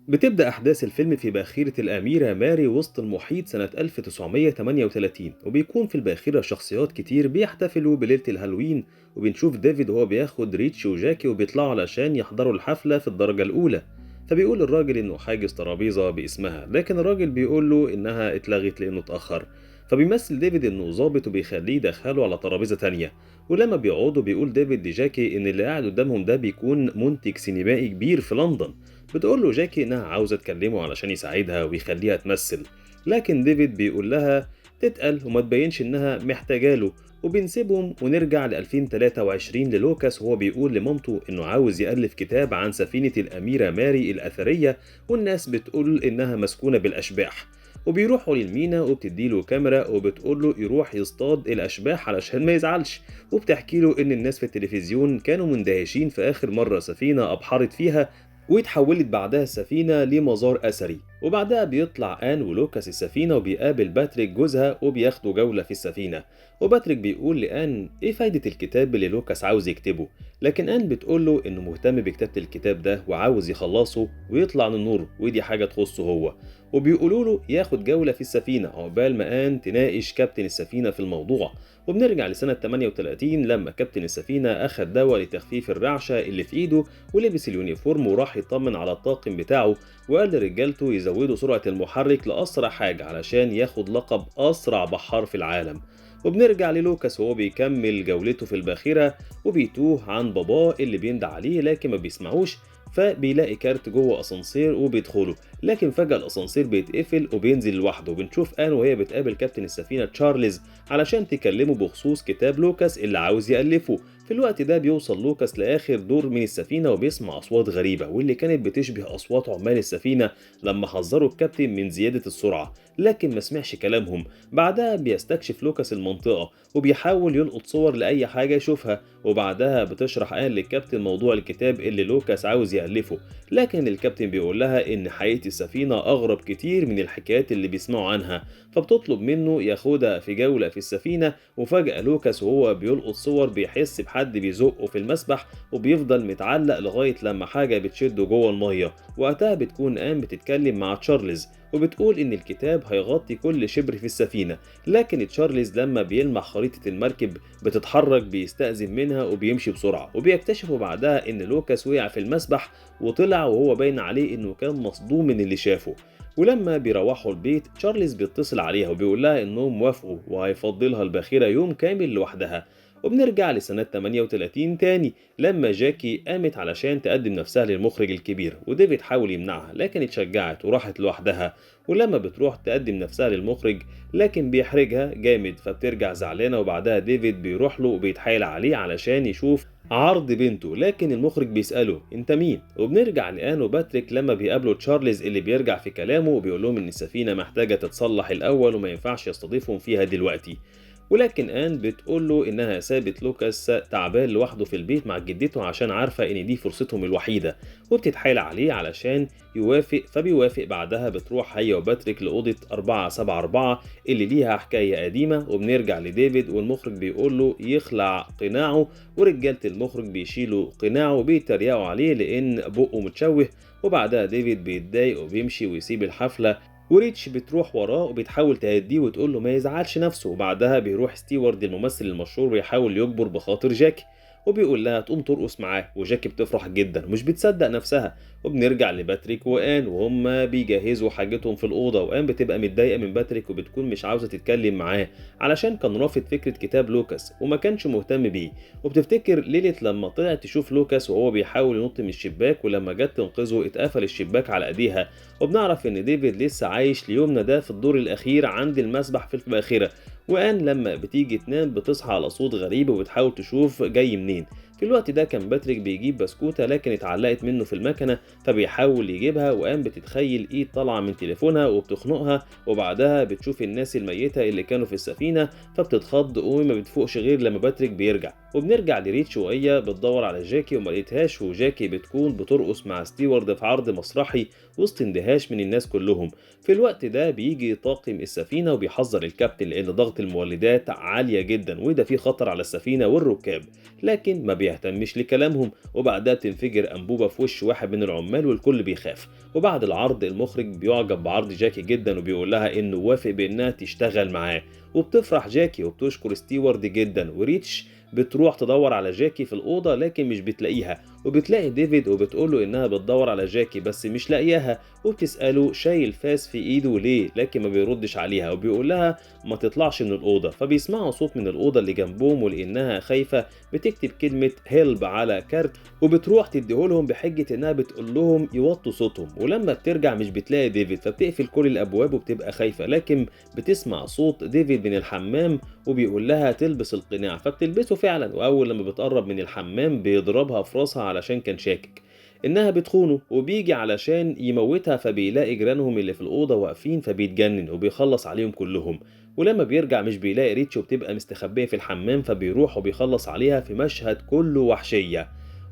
بتبدأ أحداث الفيلم في باخرة الأميرة ماري وسط المحيط سنة 1938، وبيكون في الباخرة شخصيات كتير بيحتفلوا بليلة الهالوين. وبنشوف ديفيد وهو بياخد ريتش وجاكي وبيطلعوا علشان يحضروا الحفلة في الدرجة الأولى. فبيقول الراجل إنه حاجز ترابيزة باسمها، لكن الراجل بيقول له إنها اتلغت لأنه اتأخر. فبيمثل ديفيد إنه ظابط وبيخليه يدخله على ترابيزة تانية. ولما بيقعدوا بيقول ديفيد لجاكي إن اللي قاعد قدامهم ده بيكون منتج سينمائي كبير في لندن. بتقول له جاكي إنها عاوزة تكلمه علشان يساعدها ويخليها تمثل، لكن ديفيد بيقول لها تتقل وما تبينش إنها محتاجاله. وبنسيبهم ونرجع ل 2023 للوكاس وهو بيقول لمامته إنه عاوز يألف كتاب عن سفينة الأميرة ماري الأثرية، والناس بتقول إنها مسكونة بالأشباح. وبيروحوا للمينا وبتديله كاميرا وبتقول له يروح يصطاد الأشباح علشان ما يزعلش. وبتحكي له إن الناس في التلفزيون كانوا مندهشين في آخر مرة سفينة أبحرت فيها، واتحولت بعدها السفينة لمزار أثري. وبعدها بيطلع آن ولوكاس السفينة وبيقابل باتريك جوزها وبياخدوا جولة في السفينة. وباتريك بيقول لآن إيه فايدة الكتاب اللي لوكاس عاوز يكتبه، لكن آن بتقوله إنه مهتم بكتابة الكتاب ده وعاوز يخلصه ويطلع للنور، ودي حاجة تخصه هو. وبيقولوا له ياخد جولة في السفينة عقبال ما آن تناقش كابتن السفينة في الموضوع. وبنرجع لسنة 38 لما كابتن السفينة أخد دواء لتخفيف الرعشة اللي في إيده، ولبس اليونيفورم وراح يطمن على الطاقم بتاعه. وقال لرجالته يزودوا سرعة المحرك لأسرع حاجة علشان ياخد لقب أسرع بحار في العالم. وبنرجع للوكاس وهو بيكمل جولته في الباخرة، وبيتوه عن باباه اللي بيندى عليه لكن ما بيسمعوش. فبيلاقي كارت جوه اسانسير وبيدخله، لكن فجأة الاسانسير بيتقفل وبينزل لوحده. وبنشوف آن وهي بتقابل كابتن السفينة تشارلز علشان تكلمه بخصوص كتاب لوكاس اللي عاوز يألفه. في الوقت ده بيوصل لوكاس لآخر دور من السفينة وبيسمع أصوات غريبة واللي كانت بتشبه أصوات عمال السفينة لما حذروا الكابتن من زيادة السرعة، لكن ما سمعش كلامهم. بعدها بيستكشف لوكاس المنطقة وبيحاول يلقط صور لأي حاجة يشوفها. وبعدها بتشرح آن للكابتن موضوع الكتاب اللي لوكاس عاوز يألفه، لكن الكابتن بيقول لها إن حقيقة السفينة أغرب كتير من الحكايات اللي بيسمعوا عنها. فبتطلب منه ياخدها في جولة في السفينة. وفجأة لوكاس وهو بيلقط صور بيحس بحد بيزقه في المسبح، وبيفضل متعلق لغاية لما حاجة بتشده جوه المية. وقتها بتكون آن بتتكلم مع تشارلز وبتقول إن الكتاب هيغطي كل شبر في السفينة، لكن تشارلز لما بيلمح خريطة المركب بتتحرك بيستأذن منها وبيمشي بسرعة. وبيكتشفوا بعدها إن لوكاس وقع في المسبح وطلع وهو باين عليه إنه كان مصدوم من اللي شافه. ولما بيروحوا البيت تشارلز بيتصل عليها وبيقول لها إنهم وافقوا وهيفضلها الباخرة يوم كامل لوحدها. وبنرجع لسنة 38 تاني لما جاكي قامت علشان تقدم نفسها للمخرج الكبير، وديفيد حاول يمنعها لكن اتشجعت وراحت لوحدها. ولما بتروح تقدم نفسها للمخرج لكن بيحرجها جامد فبترجع زعلانة. وبعدها ديفيد بيروح له وبيتحايل عليه علشان يشوف عرض بنته، لكن المخرج بيسأله انت مين. وبنرجع لآن وباتريك لما بيقابلوا تشارلز اللي بيرجع في كلامه وبيقول لهم ان السفينة محتاجة تتصلح الأول وما ينفعش يستضيفهم فيها دلوقتي. ولكن آن بتقول له إنها سابت لوكاس تعبان لوحده في البيت مع جدته عشان عارفة إن دي فرصتهم الوحيدة. وبتتحايل عليه علشان يوافق فبيوافق. بعدها بتروح هي وباتريك لأوضة 474 اللي ليها حكاية قديمة. وبنرجع لديفيد والمخرج بيقول له يخلع قناعه، ورجالة المخرج بيشيلوا قناعه وبيتريقوا عليه لأن بقه متشوه. وبعدها ديفيد بيتضايق وبيمشي ويسيب الحفلة. وريتش بتروح وراه وبتحاول تهديه وتقول له ما يزعلش نفسه. وبعدها بيروح ستيوارد الممثل المشهور ويحاول يجبر بخاطر جاكي وبيقول لها تقوم ترقص معاه، وجاكي بتفرح جدا ومش بتصدق نفسها. وبنرجع لباتريك وآن وهما بيجهزوا حاجتهم في الأوضة، وآن بتبقى متضايقة من باتريك وبتكون مش عاوزة تتكلم معاه علشان كان رافض فكرة كتاب لوكاس وما كانش مهتم بيه. وبتفتكر ليلة لما طلعت تشوف لوكاس وهو بيحاول ينط من الشباك ولما جت تنقذه اتقفل الشباك على ايديها. وبنعرف ان ديفيد لسه عايش ليومنا ده في الدور الاخير عند المسبح في الباخرة. وآن لما بتيجي تنام بتصحى على صوت غريب وبتحاول تشوف جاي منين. في الوقت ده كان باتريك بيجيب بسكوتة لكن اتعلقت منه في المكنة فبيحاول يجيبها. وآن بتتخيل ايد طالعة من تليفونها وبتخنقها. وبعدها بتشوف الناس الميتة اللي كانوا في السفينة فبتتخض وما بتفوقش غير لما باتريك بيرجع. وبنرجع لريتش وهي بتدور على جاكي وما لقيتهاش، وجاكي بتكون بترقص مع ستيوارد في عرض مسرحي وسط اندهاش من الناس كلهم. في الوقت ده بيجي طاقم السفينة وبيحذر الكابتن لأن ضغط المولدات عالية جدا وده فيه خطر على السفينة والركاب، لكن ما بيهتمش لكلامهم، وبعدها بتنفجر أنبوبة في وش واحد من العمال والكل بيخاف. وبعد العرض المخرج بيعجب بعرض جاكي جدا وبيقول لها إنه وافق بإنها تشتغل معاه، وبتفرح جاكي وبتشكر ستيوارد جدا. وريتش بتروح تدور على جاكي في الأوضة لكن مش بتلاقيها، وبتلاقي ديفيد وبتقوله إنها بتدور على جاكي بس مش لاقياها، وبتسأله شايل فاس في إيده ليه، لكن ما بيردش عليها وبيقول لها ما تطلعش من الأوضة. فبيسمعوا صوت من الأوضة اللي جنبهم، ولأنها خايفة بتكتب كلمة هيلب على كارت وبتروح تديهولهم بحجة إنها بتقول لهم يوطوا صوتهم. ولما بترجع مش بتلاقي ديفيد، فبتقفل كل الأبواب وبتبقى خايفة، لكن بتسمع صوت ديفيد من الحمام وبيقول لها تلبس القناع، فبتلبسه فعلا. وأول لما بتقرب من الحمام بيضربها في راسها علشان كان شاكك إنها بتخونه، وبيجي علشان يموتها فبيلاقي جيرانهم اللي في الأوضة واقفين فبيتجنن وبيخلص عليهم كلهم. ولما بيرجع مش بيلاقي ريتش وبتبقى مستخبية في الحمام، فبيروح وبيخلص عليها في مشهد كله وحشية.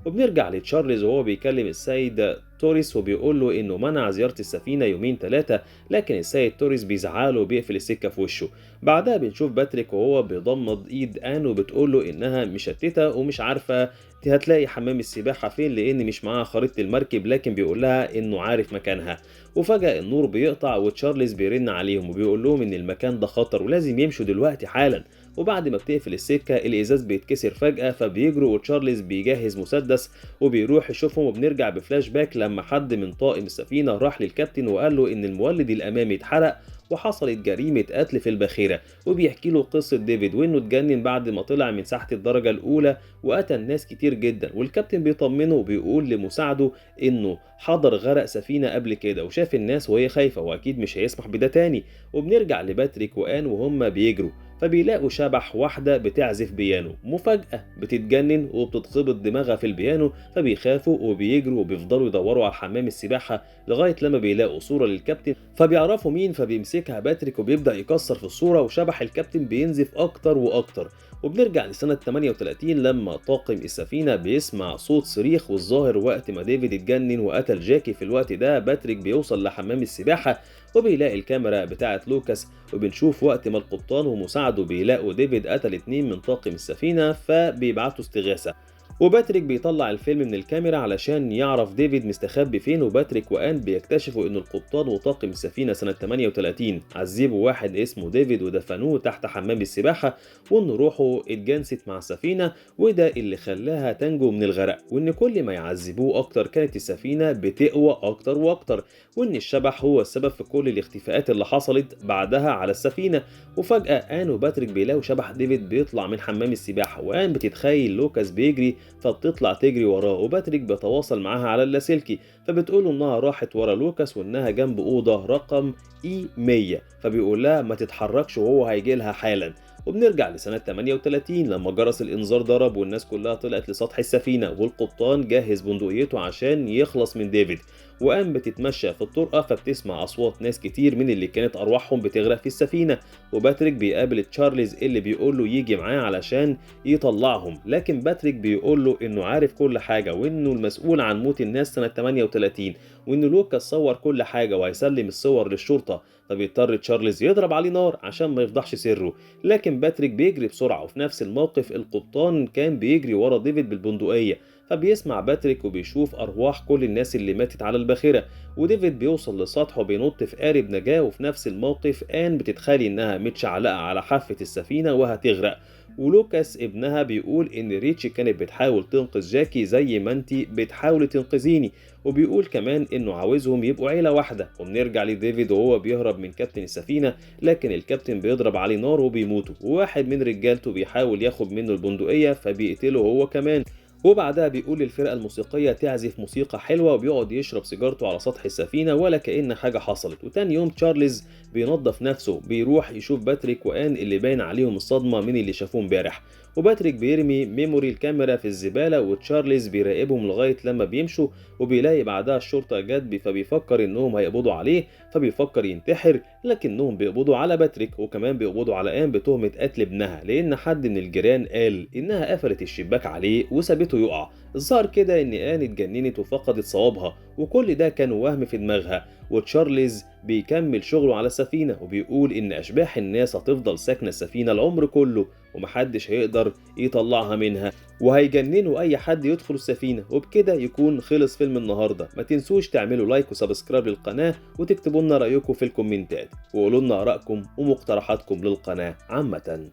وبنرجع لتشارلز وهو بيكلم السيد توريس وبيقول له انه منع زيارة السفينة يومين 3، لكن السيد توريس بيزعله وبيقفل السكة في وشه. بعدها بنشوف باتريك وهو بيضمد ايد ان وبتقول له انها مشتتة ومش عارفة هتلاقي حمام السباحة فين لان مش معاها خريطة المركب، لكن بيقول لها انه عارف مكانها. وفجأة النور بيقطع وتشارلز بيرن عليهم وبيقول لهم ان المكان ده خطر ولازم يمشوا دلوقتي حالا. وبعد ما بتقفل السكة الإزاز بيتكسر فجأة فبيجروا، وتشارلز بيجهز مسدس وبيروح يشوفهم. وبنرجع بفلاش باك لما حد من طاقم السفينة راح للكابتن وقال له إن المولد الأمامي اتحرق وحصلت جريمة قتل في الباخرة، وبيحكي له قصة ديفيد وإنه اتجنن بعد ما طلع من ساحة الدرجة الأولى وقتل ناس كتير جدا. والكابتن بيطمنه وبيقول لمساعده إنه حضر غرق سفينة قبل كده وشاف الناس وهي خايفة وأكيد مش هيسمح بده تاني. وبنرجع لباتريك وآن وهم بيجروا فبيلاقوا شبح واحدة بتعزف بيانو، مفاجأة بتتجنن وبتتخبط دماغها في البيانو، فبيخافوا وبيجروا وبيفضلوا يدوروا على حمام السباحة لغاية لما بيلاقوا صورة للكابتن فبيعرفوا مين، فبيمسكها باتريك وبيبدأ يكسر في الصورة وشبح الكابتن بينزف أكتر وأكتر. وبنرجع لسنة 38 لما طاقم السفينة بيسمع صوت صريخ، والظاهر وقت ما ديفيد اتجنن وقتل جاكي في الوقت ده باتريك بيوصل لحمام السباحة وبيلاقي الكاميرا بتاعة لوكاس، وبنشوف وقت ما القبطان ومساعده بيلاقوا ديفيد قتل 2 من طاقم السفينة فبيبعتوا استغاثة. وباتريك بيطلع الفيلم من الكاميرا علشان يعرف ديفيد مستخبي فين، وباتريك وآن بيكتشفوا ان القبطان وطاقم السفينة سنة 38 عذبوا واحد اسمه ديفيد ودفنوه تحت حمام السباحة، وان روحه اتجنست مع السفينة وده اللي خلاها تنجو من الغرق، وان كل ما يعذبوه اكتر كانت السفينة بتقوى اكتر واكتر، وان الشبح هو السبب في كل الاختفاءات اللي حصلت بعدها على السفينة. وفجأة آن وباتريك بيلاقوا شبح ديفيد بيطلع من حمام السباحة، وآن بتتخيل لوكاس بيجري فبتطلع تجري وراه، وباتريك بيتواصل معاها على اللاسلكي فبتقوله انها راحت ورا لوكاس وانها جنب اوضه رقم اي 100، فبيقول لها ما تتحركش وهو هيجي لها حالا. وبنرجع لسنة 38 لما جرس الإنذار ضرب والناس كلها طلعت لسطح السفينة، والقبطان جهز بندقيته عشان يخلص من ديفيد، وقام بتتمشى في الطرقة فبتسمع أصوات ناس كتير من اللي كانت أرواحهم بتغرق في السفينة. وباتريك بيقابل تشارلز اللي بيقوله يجي معاه علشان يطلعهم، لكن باتريك بيقوله إنه عارف كل حاجة وإنه المسؤول عن موت الناس سنة 38، وإن لوكاس صور كل حاجة وهيسلم الصور للشرطة، فبيضطر تشارلز يضرب عليه نار عشان ما يفضحش سره. لكن باتريك بيجري بسرعة، وفي نفس الموقف القبطان كان بيجري ورا ديفيد بالبندقية، فبيسمع باتريك وبيشوف أرواح كل الناس اللي ماتت على الباخرة. وديفيد بيوصل للسطح وبينط في قارب نجاة، وفي نفس الموقف آن بتتخيل إنها متشعلقة على حافة السفينة وهتغرق، ولوكاس ابنها بيقول إن ريتشي كانت بتحاول تنقذ جاكي زي ما انتي بتحاولي تنقذيني، وبيقول كمان إنه عاوزهم يبقوا عيلة واحدة. وبنرجع لديفيد وهو بيهرب من كابتن السفينة، لكن الكابتن بيضرب عليه نار وبيموتوا، وواحد من رجالته بيحاول ياخد منه البندقية فبيقتله هو كمان. وبعدها بيقول للفرقة الموسيقية تعزف موسيقى حلوة وبيقعد يشرب سيجارته على سطح السفينة ولا كأن حاجة حصلت. وتاني يوم تشارلز بينظف نفسه بيروح يشوف باتريك وآن اللي باين عليهم الصدمة من اللي شافوه امبارح، وباتريك بيرمي ميموري الكاميرا في الزبالة وتشارلز بيراقبهم لغاية لما بيمشوا، وبيلاقي بعدها الشرطة جت فبيفكر انهم هيقبضوا عليه فبيفكر ينتحر، لكنهم بيقبضوا على باتريك وكمان بيقبضوا على آن بتهمة قتل ابنها، لأن حد من الجيران قال إنها قفلت الشباك عليه وسابته خلته يقع. الظاهر كده إن آن اتجننت وفقدت صوابها، وكل ده كان وهم في دماغها. وتشارلز بيكمل شغله على السفينة وبيقول إن أشباح الناس هتفضل ساكنة السفينة العمر كله، ومحدش هيقدر يطلعها منها، وهيجننوا أي حد يدخل السفينة. وبكده يكون خلص فيلم النهاردة. ما تنسوش تعملوا لايك وسبسكرايب للقناة، وتكتبوا لنا رأيكم في الكومنتات، وقولوا لنا آرائكم ومقترحاتكم للقناة عامة.